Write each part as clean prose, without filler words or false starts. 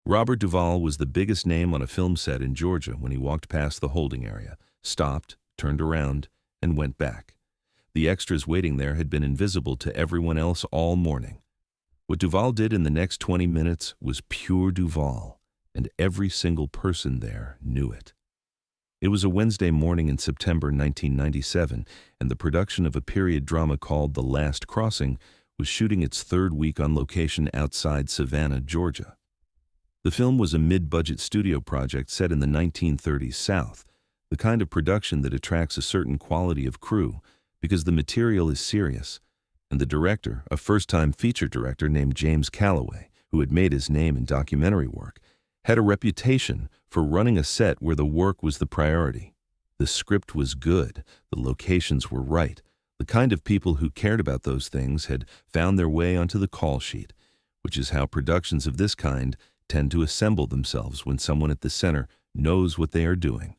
Robert Duvall was the biggest name on a film set in Georgia when he walked past the holding area, stopped, turned around, and went back. The extras waiting there had been invisible to everyone else all morning. What Duvall did in the next 20 minutes was pure Duvall, and every single person there knew it. It was a Wednesday morning in September 1997, and the production of a period drama called The Last Crossing was shooting its third week on location outside Savannah, Georgia. The film was a mid-budget studio project set in the 1930s South, the kind of production that attracts a certain quality of crew because the material is serious, and the director, a first-time feature director named James Calloway, who had made his name in documentary work, had a reputation for running a set where the work was the priority. The script was good, the locations were right, the kind of people who cared about those things had found their way onto the call sheet, which is how productions of this kind tend to assemble themselves when someone at the center knows what they are doing.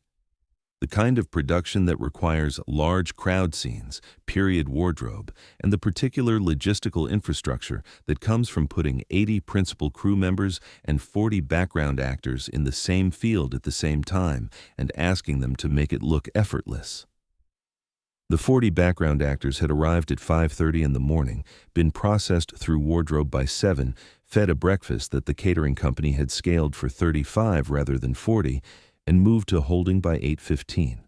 The kind of production that requires large crowd scenes, period wardrobe, and the particular logistical infrastructure that comes from putting 80 principal crew members and 40 background actors in the same field at the same time and asking them to make it look effortless. The 40 background actors had arrived at 5:30 in the morning, been processed through wardrobe by 7, fed a breakfast that the catering company had scaled for 35 rather than 40, and moved to holding by 8:15.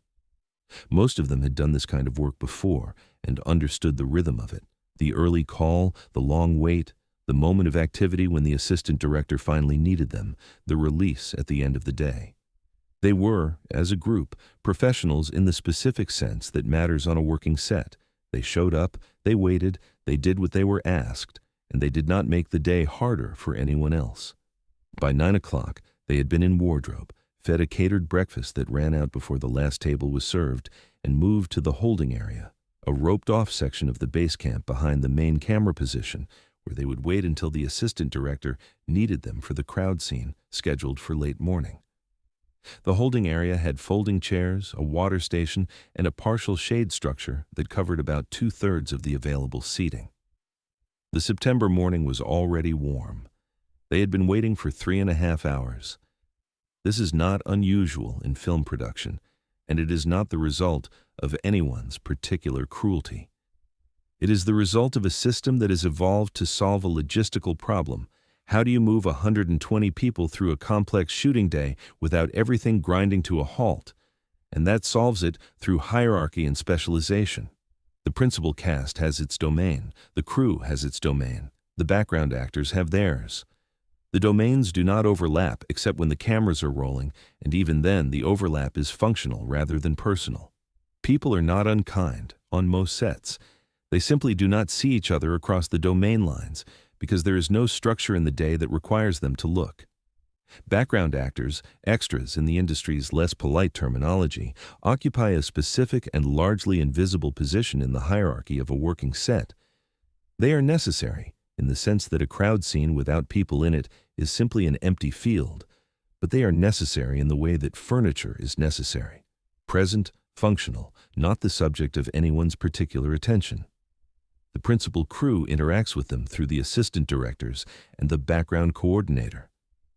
Most of them had done this kind of work before and understood the rhythm of it, the early call, the long wait, the moment of activity when the assistant director finally needed them, the release at the end of the day. They were, as a group, professionals in the specific sense that matters on a working set. They showed up, they waited, they did what they were asked, and they did not make the day harder for anyone else. By 9 o'clock, they had been in wardrobe, fed a catered breakfast that ran out before the last table was served, and moved to the holding area, a roped-off section of the base camp behind the main camera position, where they would wait until the assistant director needed them for the crowd scene scheduled for late morning. The holding area had folding chairs, a water station, and a partial shade structure that covered about 2/3 of the available seating. The September morning was already warm. They had been waiting for 3.5 hours. This is not unusual in film production, and it is not the result of anyone's particular cruelty. It is the result of a system that has evolved to solve a logistical problem. How do you move 120 people through a complex shooting day without everything grinding to a halt? And that solves it through hierarchy and specialization. The principal cast has its domain, the crew has its domain, the background actors have theirs. The domains do not overlap except when the cameras are rolling, and even then the overlap is functional rather than personal. People are not unkind on most sets. They simply do not see each other across the domain lines because there is no structure in the day that requires them to look. Background actors, extras in the industry's less polite terminology, occupy a specific and largely invisible position in the hierarchy of a working set. They are necessary, in the sense that a crowd scene without people in it is simply an empty field, but they are necessary in the way that furniture is necessary, present, functional, not the subject of anyone's particular attention. The principal crew interacts with them through the assistant directors and the background coordinator.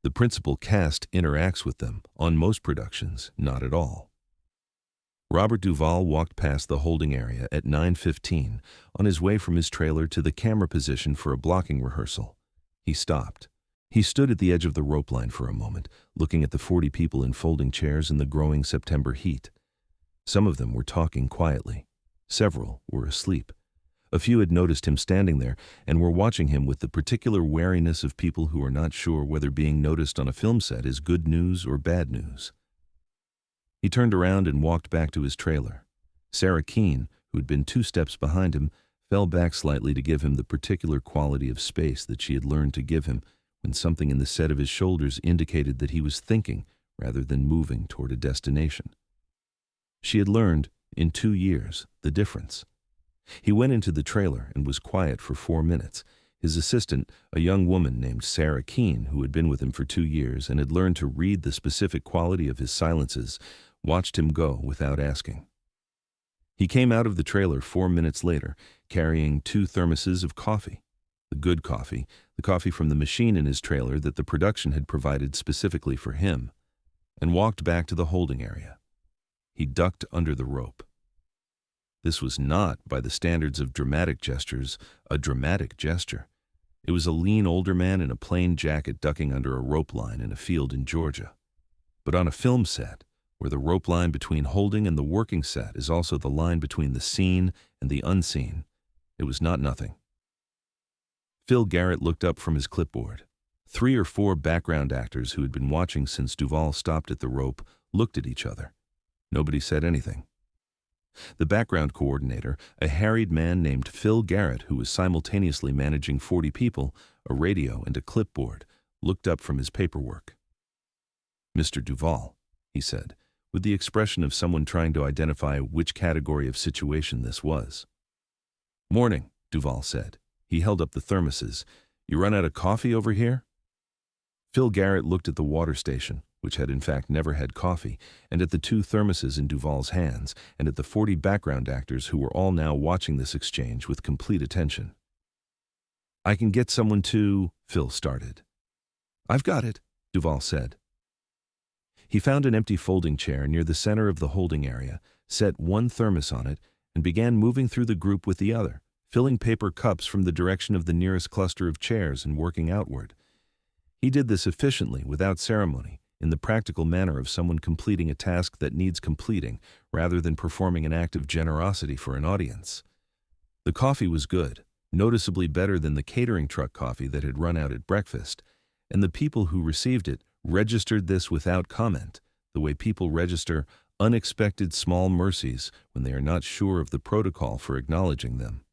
The principal cast interacts with them, on most productions, not at all. Robert Duvall walked past the holding area at 9:15 on his way from his trailer to the camera position for a blocking rehearsal. He stopped. He stood at the edge of the rope line for a moment, looking at the 40 people in folding chairs in the growing September heat. Some of them were talking quietly. Several were asleep. A few had noticed him standing there and were watching him with the particular wariness of people who are not sure whether being noticed on a film set is good news or bad news. He turned around and walked back to his trailer. Sarah Keene, who had been 2 steps behind him, fell back slightly to give him the particular quality of space that she had learned to give him when something in the set of his shoulders indicated that he was thinking rather than moving toward a destination. She had learned, in 2 years, the difference. He went into the trailer and was quiet for 4 minutes. His assistant, a young woman named Sarah Keene, who had been with him for 2 years and had learned to read the specific quality of his silences, watched him go without asking. He came out of the trailer 4 minutes later, carrying 2 thermoses of coffee. the good coffee, the coffee from the machine in his trailer that the production had provided specifically for him, and walked back to the holding area. He ducked under the rope. This was not, by the standards of dramatic gestures, a dramatic gesture. It was a lean older man in a plain jacket ducking under a rope line in a field in Georgia. But on a film set, where the rope line between holding and the working set is also the line between the seen and the unseen, it was not nothing. Phil Garrett looked up from his clipboard. 3 or 4 background actors who had been watching since Duvall stopped at the rope looked at each other. Nobody said anything. The background coordinator, a harried man named Phil Garrett, who was simultaneously managing 40 people, a radio, and a clipboard, looked up from his paperwork. "Mr. Duvall," he said, with the expression of someone trying to identify which category of situation this was. "Morning," Duvall said. He held up the thermoses. "You run out of coffee over here?" Phil Garrett looked at the water station, which had in fact never had coffee, and at the 2 thermoses in Duvall's hands, and at the 40 background actors who were all now watching this exchange with complete attention. "I can get someone to—" Phil started. "I've got it," Duvall said. He found an empty folding chair near the center of the holding area, set 1 thermos on it, and began moving through the group with the other, filling paper cups from the direction of the nearest cluster of chairs and working outward. He did this efficiently, without ceremony, in the practical manner of someone completing a task that needs completing, rather than performing an act of generosity for an audience. The coffee was good, noticeably better than the catering truck coffee that had run out at breakfast, and the people who received it registered this without comment, the way people register unexpected small mercies when they are not sure of the protocol for acknowledging them.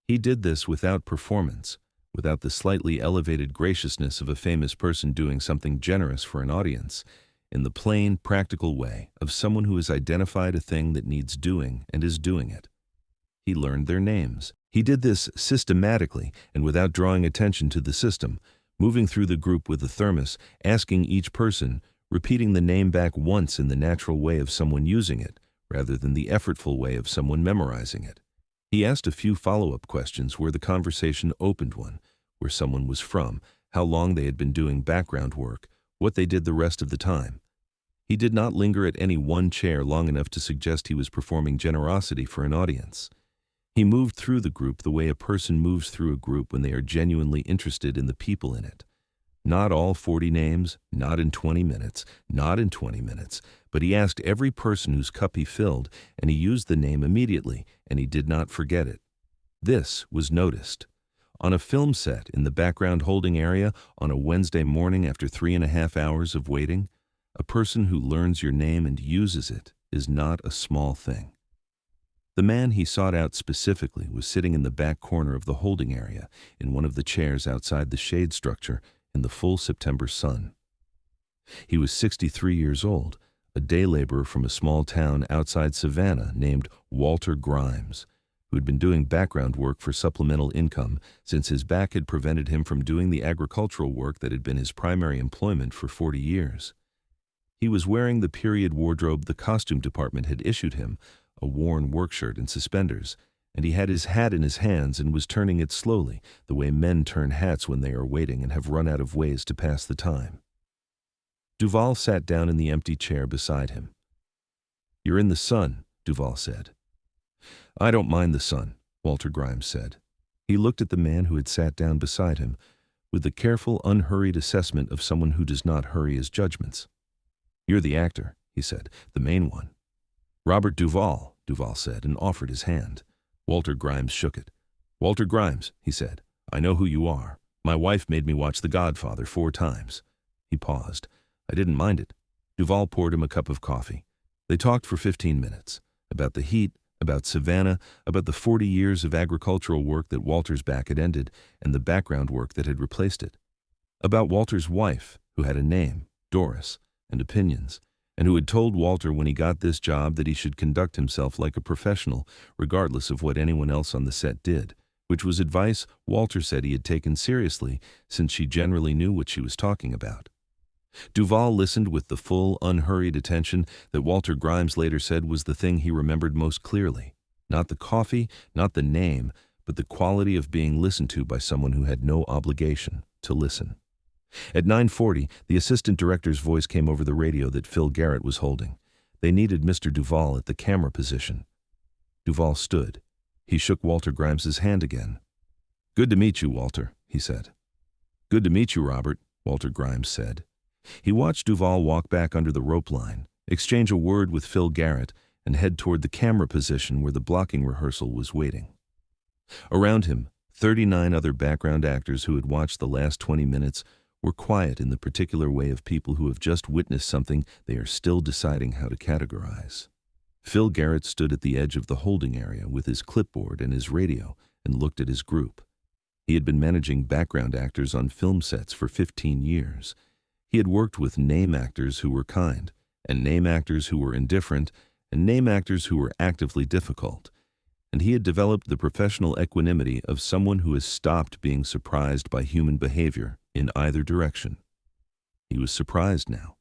He did this without performance, without the slightly elevated graciousness of a famous person doing something generous for an audience, in the plain, practical way of someone who has identified a thing that needs doing and is doing it. He learned their names. He did this systematically and without drawing attention to the system, moving through the group with the thermos, asking each person, repeating the name back once in the natural way of someone using it, rather than the effortful way of someone memorizing it. He asked a few follow-up questions where the conversation opened one, where someone was from, how long they had been doing background work, what they did the rest of the time. He did not linger at any one chair long enough to suggest he was performing generosity for an audience. He moved through the group the way a person moves through a group when they are genuinely interested in the people in it. Not all 40 names, not in 20 minutes, but he asked every person whose cup he filled, and he used the name immediately, and he did not forget it. This was noticed. On a film set in the background holding area on a Wednesday morning after 3.5 hours of waiting, a person who learns your name and uses it is not a small thing. The man he sought out specifically was sitting in the back corner of the holding area, in one of the chairs outside the shade structure in the full September sun. He was 63 years old, a day laborer from a small town outside Savannah named Walter Grimes, who had been doing background work for supplemental income since his back had prevented him from doing the agricultural work that had been his primary employment for 40 years. He was wearing the period wardrobe the costume department had issued him, a worn work shirt and suspenders, and he had his hat in his hands and was turning it slowly, the way men turn hats when they are waiting and have run out of ways to pass the time. Duvall sat down in the empty chair beside him. "You're in the sun," Duvall said. "I don't mind the sun," Walter Grimes said. He looked at the man who had sat down beside him with the careful, unhurried assessment of someone who does not hurry his judgments. "You're the actor," he said, "the main one." "Robert Duvall," Duvall said, and offered his hand. Walter Grimes shook it. "Walter Grimes," he said, "I know who you are. My wife made me watch The Godfather 4 times. He paused. I didn't mind it. Duvall poured him a cup of coffee. They talked for 15 minutes, about the heat, about Savannah, about the 40 years of agricultural work that Walter's back had ended, and the background work that had replaced it. About Walter's wife, who had a name, Doris, and opinions, and who had told Walter when he got this job that he should conduct himself like a professional, regardless of what anyone else on the set did, which was advice Walter said he had taken seriously since she generally knew what she was talking about. Duvall listened with the full, unhurried attention that Walter Grimes later said was the thing he remembered most clearly. Not the coffee, not the name, but the quality of being listened to by someone who had no obligation to listen. At 9:40, the assistant director's voice came over the radio that Phil Garrett was holding. They needed Mr. Duvall at the camera position. Duvall stood. He shook Walter Grimes's hand again. "Good to meet you, Walter," he said. "Good to meet you, Robert," Walter Grimes said. He watched Duvall walk back under the rope line, exchange a word with Phil Garrett, and head toward the camera position where the blocking rehearsal was waiting. Around him, 39 other background actors who had watched the last 20 minutes were quiet in the particular way of people who have just witnessed something they are still deciding how to categorize. Phil Garrett stood at the edge of the holding area with his clipboard and his radio and looked at his group. He had been managing background actors on film sets for 15 years. He had worked with name actors who were kind, and name actors who were indifferent, and name actors who were actively difficult. And he had developed the professional equanimity of someone who has stopped being surprised by human behavior in either direction. He was surprised now.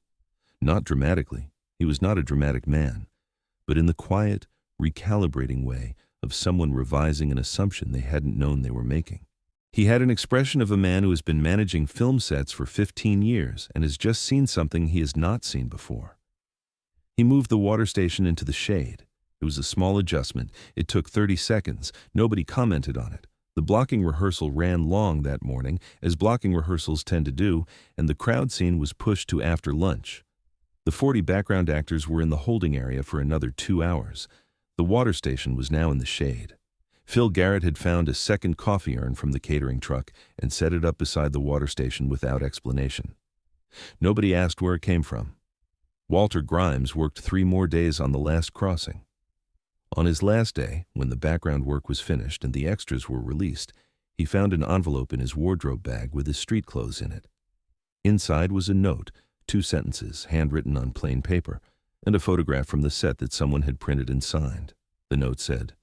Not dramatically. He was not a dramatic man, but in the quiet, recalibrating way of someone revising an assumption they hadn't known they were making. He had an expression of a man who has been managing film sets for 15 years and has just seen something he has not seen before. He moved the water station into the shade. It was a small adjustment. It took 30 seconds. Nobody commented on it. The blocking rehearsal ran long that morning, as blocking rehearsals tend to do, and the crowd scene was pushed to after lunch. The 40 background actors were in the holding area for another 2 hours. The water station was now in the shade. Phil Garrett had found a second coffee urn from the catering truck and set it up beside the water station without explanation. Nobody asked where it came from. Walter Grimes worked 3 more days on the last crossing. On his last day, when the background work was finished and the extras were released, he found an envelope in his wardrobe bag with his street clothes in it. Inside was a note, 2 sentences, handwritten on plain paper, and a photograph from the set that someone had printed and signed. The note said,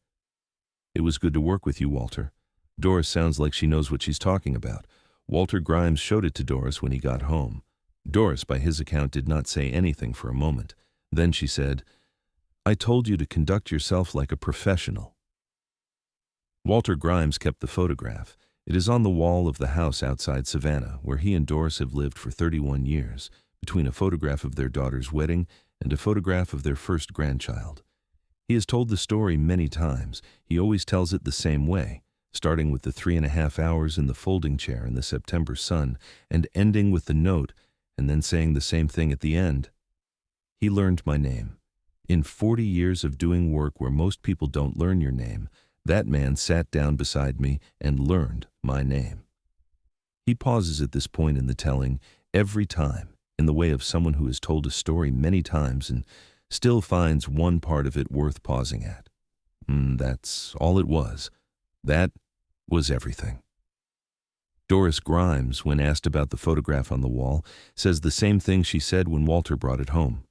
"It was good to work with you, Walter. Doris sounds like she knows what she's talking about." Walter Grimes showed it to Doris when he got home. Doris, by his account, did not say anything for a moment. Then she said, "I told you to conduct yourself like a professional." Walter Grimes kept the photograph. It is on the wall of the house outside Savannah, where he and Doris have lived for 31 years, between a photograph of their daughter's wedding and a photograph of their first grandchild. He has told the story many times. He always tells it the same way, starting with the 3.5 hours in the folding chair in the September sun, and ending with the note, and then saying the same thing at the end. He learned my name. In 40 years of doing work where most people don't learn your name, that man sat down beside me and learned my name. He pauses at this point in the telling every time, in the way of someone who has told a story many times and still finds one part of it worth pausing at. That's all it was. That was everything. Doris Grimes, when asked about the photograph on the wall, says the same thing she said when Walter brought it home.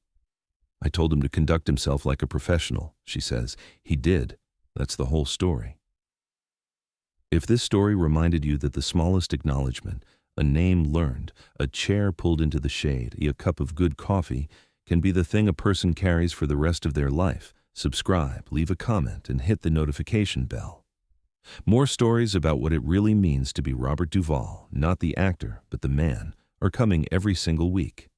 "I told him to conduct himself like a professional," she says. "He did. That's the whole story." If this story reminded you that the smallest acknowledgement, a name learned, a chair pulled into the shade, a cup of good coffee, can be the thing a person carries for the rest of their life, subscribe, leave a comment, and hit the notification bell. More stories about what it really means to be Robert Duvall, not the actor, but the man, are coming every single week.